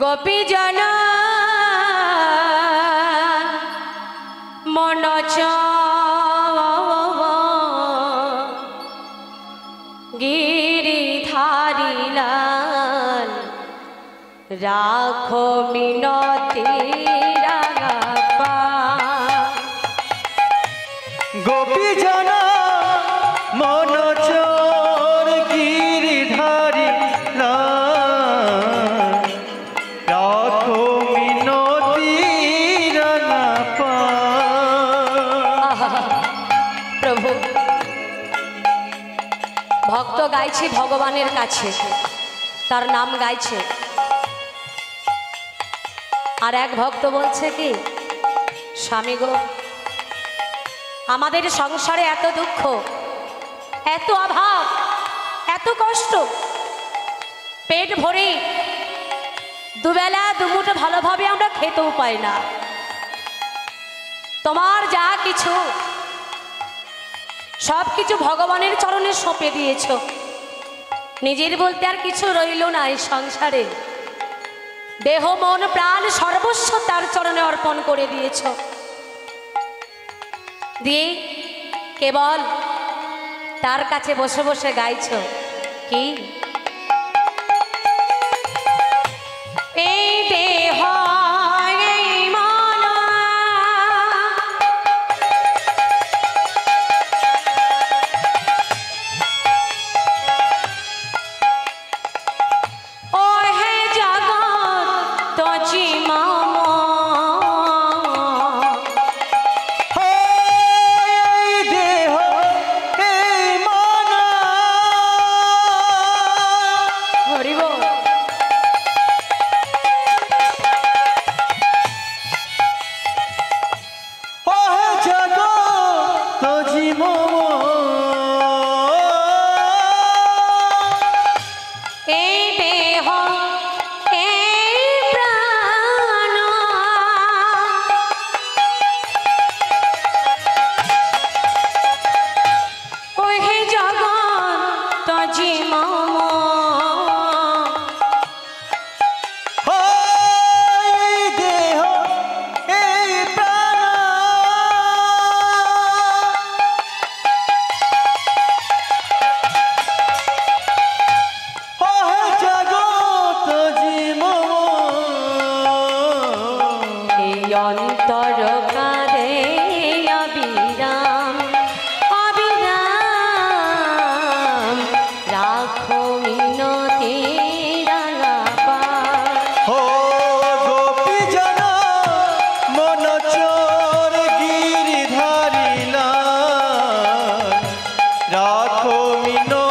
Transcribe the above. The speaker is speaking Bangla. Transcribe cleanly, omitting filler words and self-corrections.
গোপীজন মনচ গিরিধারিলাল রাখো মিনতি রাগাপা গোপীজন মনচর গিরিধারি রাখো মিনতি রাগাপা। প্রভু ভক্ত গাইছে ভগবানের কাছে, তার নাম গাইছে। আর এক ভক্ত বলছে কি, স্বামী গো, আমাদের সংসারে এত দুঃখ, এত অভাব, এত কষ্ট, পেট ভরে দুবেলা দুমুঠো ভালোভাবে আমরা খেতেও পাই না। তোমার যা কিছু সব কিছু ভগবানের চরণে সঁপে দিয়েছ, নিজের বলতে আর কিছু রইল না এই সংসারে। দেহ মন প্রাণ সর্বস্ব তার চরণে অর্পণ করে দিয়েছ, দিয়ে কেবল তার কাছে বসে বসে গাইছ কি, এই দেহ এই মন ও হে জগৎ তজি মম দেহ এই মন হরিব জগৎ জীবন এই দেহ এই প্রাণ ও হে জগৎ তজি মম দেহ এই প্রাণ জগৎ জীবন এই অন্তর কাঁদে অবিরাম অবিরাম রাখো মিনতি রাগাপা গোপীজন মনচর গিরিধারিলা রাখো মিনতি